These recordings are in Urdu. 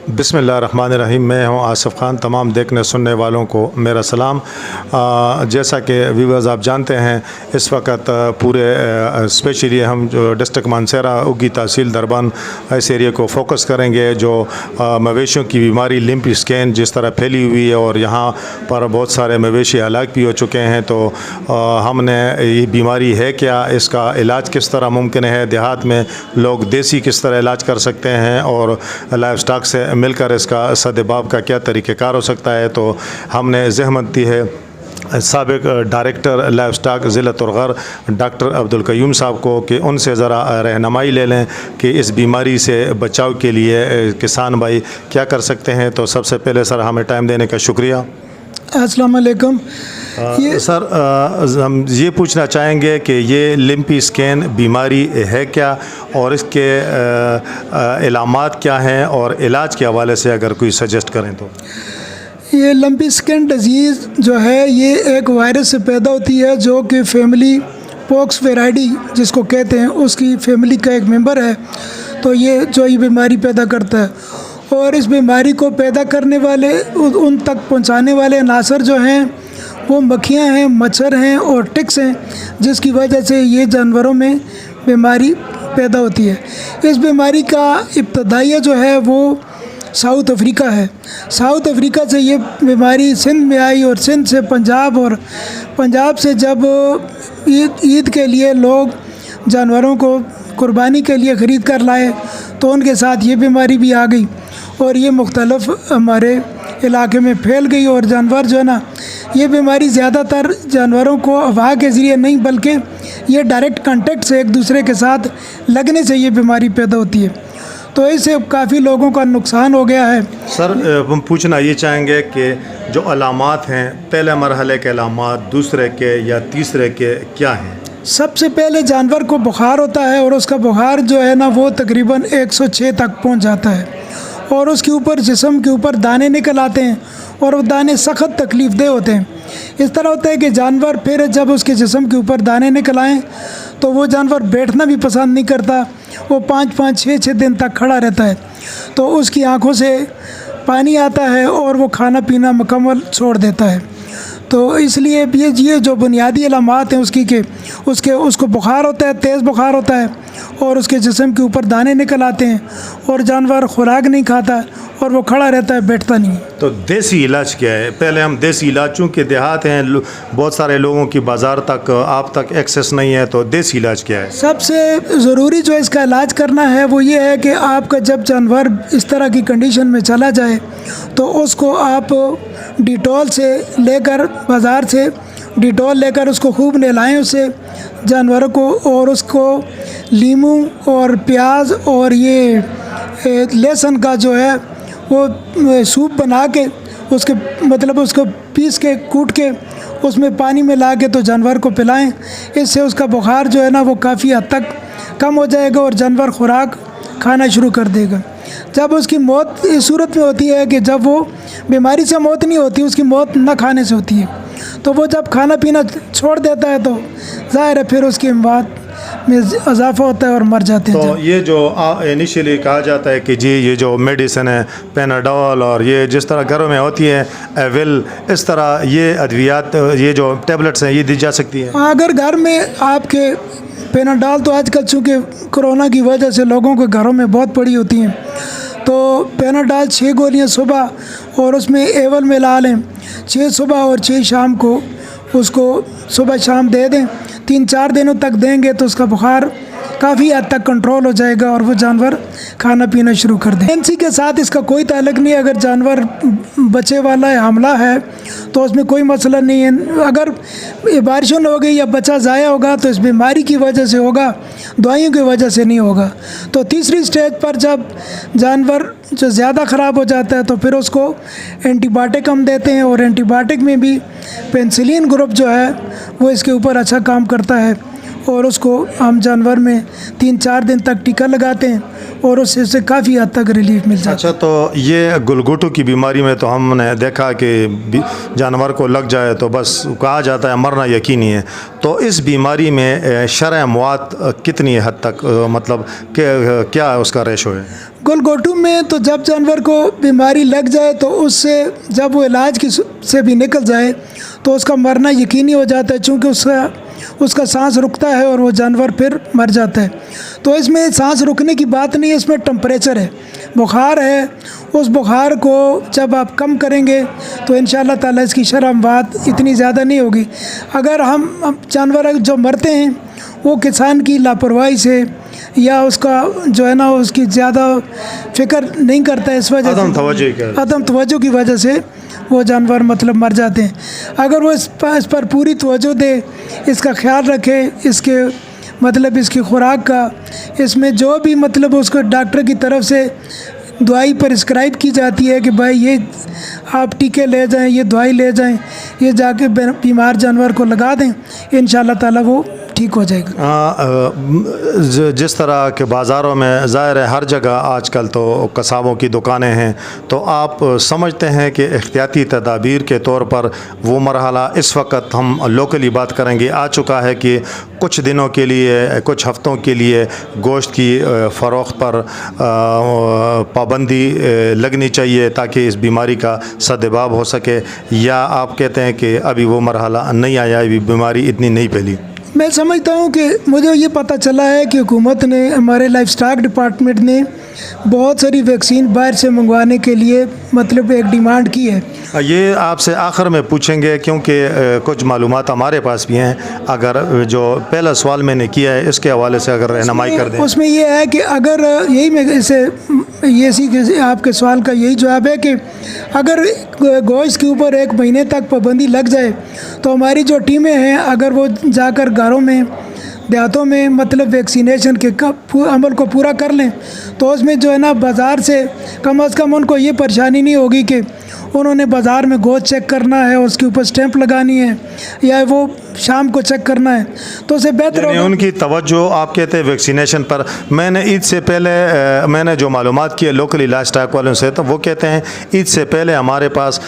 بسم اللہ الرحمن الرحیم۔ میں ہوں آصف خان۔ تمام دیکھنے سننے والوں کو میرا سلام۔ جیسا کہ ویورز آپ جانتے ہیں، اس وقت پورے اسپیشلی ہم جو ڈسٹرکٹ مانسہرہ اگی تحصیل دربان اس ایریا کو فوکس کریں گے، جو مویشیوں کی بیماری لمپی اسکین جس طرح پھیلی ہوئی ہے اور یہاں پر بہت سارے مویشی ہلاک بھی ہو چکے ہیں، تو ہم نے یہ بیماری ہے کیا، اس کا علاج کس طرح ممکن ہے، دیہات میں لوگ دیسی کس طرح علاج کر سکتے ہیں اور لائف سٹاک سے مل کر اس کا سدباب کا کیا طریقہ کار ہو سکتا ہے، تو ہم نے زحمت دی ہے سابق ڈائریکٹر لائف سٹاک ضلع ترغر ڈاکٹر عبدالقیوم صاحب کو کہ ان سے ذرا رہنمائی لے لیں کہ اس بیماری سے بچاؤ کے لیے کسان بھائی کیا کر سکتے ہیں۔ تو سب سے پہلے سر ہمیں ٹائم دینے کا شکریہ۔ السلام علیکم۔ سر ہم یہ پوچھنا چاہیں گے کہ یہ لمپی اسکین بیماری ہے کیا اور اس کے علامات کیا ہیں اور علاج کے حوالے سے اگر کوئی سجیسٹ کریں تو۔ یہ لمپی اسکن ڈیزیز جو ہے یہ ایک وائرس سے پیدا ہوتی ہے جو کہ فیملی پوکس ویرائڈی جس کو کہتے ہیں اس کی فیملی کا ایک ممبر ہے، تو یہ بیماری پیدا کرتا ہے، اور اس بیماری کو پیدا کرنے والے ان تک پہنچانے والے عناصر جو ہیں وہ مکھیاں ہیں، مچھر ہیں اور ٹکس ہیں، جس کی وجہ سے یہ جانوروں میں بیماری پیدا ہوتی ہے۔ اس بیماری کا ابتدائیہ جو ہے وہ ساؤتھ افریقہ ہے۔ ساؤتھ افریقہ سے یہ بیماری سندھ میں آئی اور سندھ سے پنجاب، اور پنجاب سے جب عید کے لیے لوگ جانوروں کو قربانی کے لیے خرید کر لائے تو ان کے ساتھ یہ بیماری بھی آ گئی اور یہ مختلف ہمارے علاقے میں پھیل گئی، اور جانور جو ہے نا، یہ بیماری زیادہ تر جانوروں کو ہوا کے ذریعے نہیں بلکہ یہ ڈائریکٹ کانٹیکٹ سے ایک دوسرے کے ساتھ لگنے سے یہ بیماری پیدا ہوتی ہے، تو اس سے کافی لوگوں کا نقصان ہو گیا ہے۔ سر ہم پوچھنا یہ چاہیں گے کہ جو علامات ہیں، پہلے مرحلے کے علامات، دوسرے کے یا تیسرے کے کیا ہیں؟ سب سے پہلے جانور کو بخار ہوتا ہے، اور اس کا بخار جو ہے نا وہ تقریباً 106 تک پہنچ جاتا ہے، اور اس کے اوپر جسم کے اوپر دانے نکل آتے ہیں، اور وہ دانے سخت تکلیف دہ ہوتے ہیں۔ اس طرح ہوتا ہے کہ جانور پھر جب اس کے جسم کے اوپر دانے نکل آئیں تو وہ جانور بیٹھنا بھی پسند نہیں کرتا، وہ 5-6 دن تک کھڑا رہتا ہے، تو اس کی آنکھوں سے پانی آتا ہے اور وہ کھانا پینا مکمل چھوڑ دیتا ہے۔ تو اس لیے یہ جو بنیادی علامات ہیں اس کی کہ اس کو بخار ہوتا ہے، تیز بخار ہوتا ہے، اور اس کے جسم کے اوپر دانے نکل آتے ہیں، اور جانور خوراک نہیں کھاتا اور وہ کھڑا رہتا ہے، بیٹھتا نہیں۔ تو دیسی علاج کیا ہے؟ پہلے ہم دیسی علاج، چونکہ دیہات ہیں، بہت سارے لوگوں کی بازار تک آپ تک ایکسیس نہیں ہے، تو دیسی علاج کیا ہے؟ سب سے ضروری جو اس کا علاج کرنا ہے وہ یہ ہے کہ آپ کا جب جانور اس طرح کی کنڈیشن میں چلا جائے تو اس کو آپ ڈیٹول سے لے کر بازار سے ڈیٹول لے کر اس کو خوب نہلائیں اسے جانوروں کو، اور اس کو لیموں اور پیاز اور یہ لہسن کا جو ہے وہ سوپ بنا کے اس کو پیس کے کوٹ کے اس میں پانی میں لا کے تو جانور کو پلائیں۔ اس سے اس کا بخار جو ہے نا وہ کافی حد تک کم ہو جائے گا اور جانور خوراک کھانا شروع کر دے گا۔ جب اس کی موت اس صورت میں ہوتی ہے کہ جب وہ بیماری سے موت نہیں ہوتی، اس کی موت نہ کھانے سے ہوتی ہے، تو وہ جب کھانا پینا چھوڑ دیتا ہے تو ظاہر ہے پھر اس کی اموات میں اضافہ ہوتا ہے اور مر جاتے ہیں۔ تو یہ جو انیشلی کہا جاتا ہے کہ جی یہ جو میڈیسن ہے، پیناڈول اور یہ جس طرح گھروں میں ہوتی ہے ایول، اس طرح یہ ادویات، یہ جو ٹیبلٹس ہیں، یہ دی جا سکتی ہیں؟ اگر گھر میں آپ کے پیناڈول تو آج کل چونکہ کرونا کی وجہ سے لوگوں کے گھروں میں بہت پڑی ہوتی ہیں، تو پیناڈول 6 گولیاں صبح اور اس میں ایول ملا لیں، 6 صبح اور 6 شام کو، اس کو صبح شام دے دیں، 3-4 دنوں تک دیں گے تو اس کا بخار کافی حد تک کنٹرول ہو جائے گا اور وہ جانور کھانا پینا شروع کر دیں۔ پریگنینسی کے ساتھ اس کا کوئی تعلق نہیں ہے، اگر جانور بچے والا ہے، حاملہ ہے، تو اس میں کوئی مسئلہ نہیں ہے۔ اگر بارشوں ہو گئی یا بچہ ضائع ہوگا تو اس بیماری کی وجہ سے ہوگا، دوائیوں کی وجہ سے نہیں ہوگا۔ تو تیسری سٹیج پر جب جانور جو زیادہ خراب ہو جاتا ہے تو پھر اس کو اینٹی بائیوٹک ہم دیتے ہیں، اور اینٹی بائیوٹک میں بھی پینسلین گروپ جو ہے وہ اس کے اوپر اچھا کام کرتا ہے، اور اس کو ہم جانور میں 3-4 دن تک ٹیکا لگاتے ہیں، اور اس سے کافی حد تک ریلیف مل جاتا ہے۔ اچھا، تو یہ گلگوٹو کی بیماری میں تو ہم نے دیکھا کہ جانور کو لگ جائے تو بس کہا جاتا ہے مرنا یقینی ہے، تو اس بیماری میں شرع موات کتنی حد تک مطلب کیا اس کا ریشو ہے؟ گلگوٹو میں تو جب جانور کو بیماری لگ جائے تو اس سے جب وہ علاج کی سے بھی نکل جائے تو اس کا مرنا یقینی ہو جاتا ہے، چونکہ اس کا سانس رکتا ہے اور وہ جانور پھر مر جاتا ہے۔ تو اس میں سانس رکنے کی بات نہیں ہے، اس میں ٹمپریچر ہے، بخار ہے، اس بخار کو جب آپ کم کریں گے تو انشاءاللہ تعالیٰ اس کی شرح موات اتنی زیادہ نہیں ہوگی۔ اگر ہم جانور جو مرتے ہیں وہ کسان کی لاپرواہی سے یا اس کا جو ہے نا اس کی زیادہ فکر نہیں کرتا ہے، اس وجہ سے عدم توجہ کی وجہ سے وہ جانور مطلب مر جاتے ہیں۔ اگر وہ اس پر پوری توجہ دے، اس کا خیال رکھے، اس کے مطلب اس کی خوراک کا، اس میں جو بھی مطلب اس کو ڈاکٹر کی طرف سے دوائی پرسکرائب کی جاتی ہے کہ بھائی یہ آپ ٹیکے لے جائیں، یہ دوائی لے جائیں، یہ جا کے بیمار جانور کو لگا دیں، انشاءاللہ تعالیٰ وہ ٹھیک ہو جائے گا۔ جس طرح کے بازاروں میں ظاہر ہے ہر جگہ آج کل تو قصابوں کی دکانیں ہیں، تو آپ سمجھتے ہیں کہ احتیاطی تدابیر کے طور پر وہ مرحلہ اس وقت ہم لوکلی بات کریں گے آ چکا ہے کہ کچھ دنوں کے لیے، کچھ ہفتوں کے لیے گوشت کی فروخت پر پابندی لگنی چاہیے تاکہ اس بیماری کا سدباب ہو سکے، یا آپ کہتے ہیں کہ ابھی وہ مرحلہ نہیں آیا، ابھی بیماری اتنی نہیں پھیلی؟ میں سمجھتا ہوں کہ مجھے یہ پتہ چلا ہے کہ حکومت نے، ہمارے لائف سٹاک ڈپارٹمنٹ نے بہت ساری ویکسین باہر سے منگوانے کے لیے مطلب ایک ڈیمانڈ کی ہے۔ یہ آپ سے آخر میں پوچھیں گے کیونکہ کچھ معلومات ہمارے پاس بھی ہیں، اگر جو پہلا سوال میں نے کیا ہے اس کے حوالے سے اگر رہنمائی کر دیں۔ اس میں یہ ہے کہ اگر یہی میں اسے آپ کے سوال کا یہی جواب ہے کہ اگر گوشت کے اوپر 1 مہینے تک پابندی لگ جائے تو ہماری جو ٹیمیں ہیں اگر وہ جا کر گھروں میں، دیہاتوں میں مطلب ویکسینیشن کے عمل کو پورا کر لیں تو اس میں جو ہے نا بازار سے کم از کم ان کو یہ پریشانی نہیں ہوگی کہ انہوں نے بازار میں گوشت چیک کرنا ہے اور اس کے اوپر سٹیمپ لگانی ہے یا وہ شام کو چیک کرنا ہے، تو اسے بہتر ہوگا۔ ان کی توجہ آپ کہتے ہیں ویکسینیشن پر۔ میں نے عید سے پہلے میں نے جو معلومات کی ہے لوکلی لائف سٹاک والوں سے، تو وہ کہتے ہیں عید سے پہلے ہمارے پاس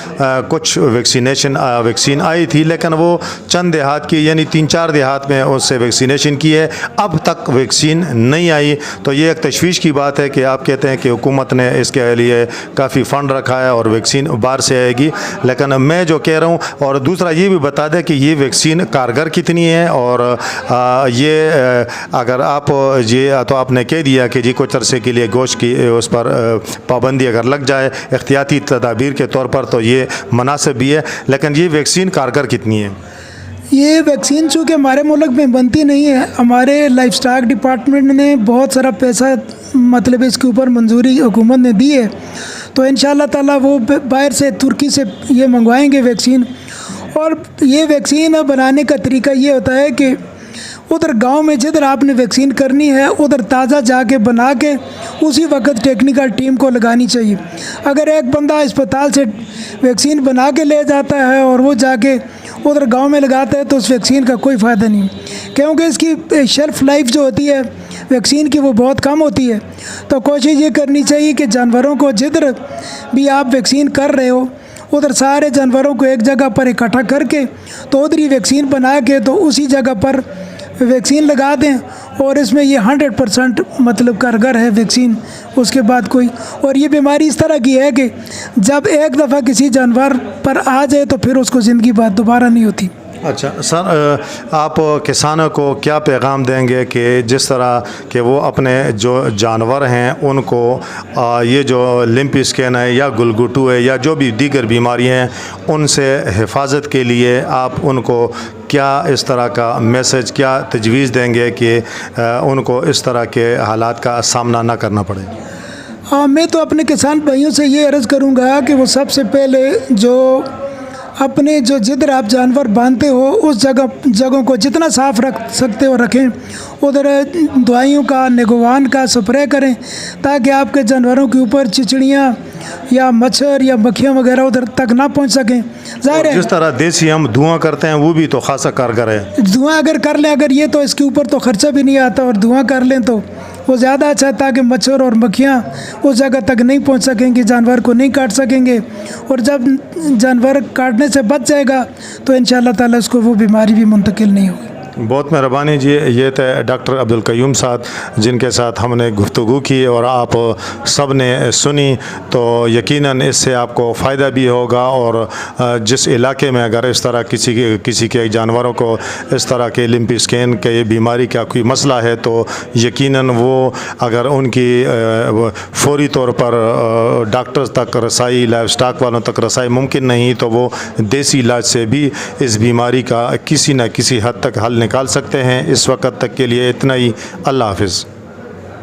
کچھ ویکسین آئی تھی، لیکن وہ چند دیہات کی یعنی 3-4 دیہات میں اس سے ویکسینیشن کی ہے، اب تک ویکسین نہیں آئی۔ تو یہ ایک تشویش کی بات ہے کہ آپ کہتے ہیں کہ حکومت نے اس کے لیے کافی فنڈ رکھا ہے اور ویکسین باہر سے آئے گی، لیکن میں جو کہہ رہا ہوں، اور دوسرا یہ بھی بتا دیں کہ یہ ویکسین کارگر کتنی ہے، اور یہ اگر آپ یہ تو آپ نے کہہ دیا کہ جی کچھ عرصے کے لیے گوشت کی اس پر پابندی اگر لگ جائے احتیاطی تدابیر کے طور پر تو یہ مناسب بھی ہے، لیکن یہ ویکسین کارگر کتنی ہے؟ یہ ویکسین چونکہ ہمارے ملک میں بنتی نہیں ہے، ہمارے لائف سٹاک ڈپارٹمنٹ نے بہت سارا پیسہ مطلب اس کے اوپر منظوری حکومت نے دی ہے، تو انشاءاللہ تعالیٰ وہ باہر سے ترکی سے یہ منگوائیں گے ویکسین۔ اور یہ ویکسین بنانے کا طریقہ یہ ہوتا ہے کہ ادھر گاؤں میں جدھر آپ نے ویکسین کرنی ہے ادھر تازہ جا کے بنا کے اسی وقت ٹیکنیکل ٹیم کو لگانی چاہیے۔ اگر ایک بندہ اسپتال سے ویکسین بنا کے لے جاتا ہے اور وہ جا کے ادھر گاؤں میں لگاتا ہے تو اس ویکسین کا کوئی فائدہ نہیں، کیونکہ اس کی شیلف لائف جو ہوتی ہے ویکسین کی وہ بہت کم ہوتی ہے۔ تو کوشش یہ کرنی چاہیے کہ جانوروں کو جدھر بھی آپ ویکسین کر رہے ہو ادھر سارے جانوروں کو ایک جگہ پر اکٹھا کر کے تو ادھر ہی ویکسین بنا کے تو اسی جگہ پر ویکسین لگا دیں، اور اس میں یہ 100% مطلب کارگر ہے ویکسین، اس کے بعد کوئی۔ اور یہ بیماری اس طرح کی ہے کہ جب ایک دفعہ کسی جانور پر آ جائے تو پھر اس کو زندگی بعد دوبارہ نہیں ہوتی۔ اچھا سر، آپ کسانوں کو کیا پیغام دیں گے کہ جس طرح کہ وہ اپنے جو جانور ہیں ان کو یہ جو لمپی اسکن ہے یا گلگوٹو ہے یا جو بھی دیگر بیماریاں ہیں ان سے حفاظت کے لیے آپ ان کو کیا اس طرح کا میسج، کیا تجویز دیں گے کہ ان کو اس طرح کے حالات کا سامنا نہ کرنا پڑے؟ میں تو اپنے کسان بھائیوں سے یہ عرض کروں گا کہ وہ سب سے پہلے جو اپنے جو جدھر آپ جانور باندھتے ہو اس جگہوں کو جتنا صاف رکھ سکتے ہو رکھیں، ادھر دوائیوں کا نگوان کا سپرے کریں تاکہ آپ کے جانوروں کے اوپر چچڑیاں یا مچھر یا مکھیاں وغیرہ ادھر تک نہ پہنچ سکیں۔ ظاہر ہے جس طرح دیسی ہم دھواں کرتے ہیں وہ بھی تو خاصا کارگر ہے۔ دھواں اگر کر لیں، اگر یہ تو اس کے اوپر تو خرچہ بھی نہیں آتا، اور دھواں کر لیں تو وہ زیادہ اچھا ہے تاکہ مچھر اور مکھیاں اس جگہ تک نہیں پہنچ سکیں گے، جانور کو نہیں کاٹ سکیں گے، اور جب جانور کاٹنے سے بچ جائے گا تو انشاءاللہ تعالی اس کو وہ بیماری بھی منتقل نہیں ہوگی۔ بہت مہربانی جی، یہ تھے ڈاکٹر عبدالقیوم صاحب جن کے ساتھ ہم نے گفتگو کی اور آپ سب نے سنی، تو یقیناً اس سے آپ کو فائدہ بھی ہوگا، اور جس علاقے میں اگر اس طرح کسی کے جانوروں کو اس طرح کے لمپی اسکن کے بیماری کا کوئی مسئلہ ہے تو یقیناً وہ اگر ان کی فوری طور پر ڈاکٹرز تک رسائی، لائف سٹاک والوں تک رسائی ممکن نہیں، تو وہ دیسی علاج سے بھی اس بیماری کا کسی نہ کسی حد تک حل نکال سکتے ہیں۔ اس وقت تک کے لیے اتنا ہی، اللہ حافظ۔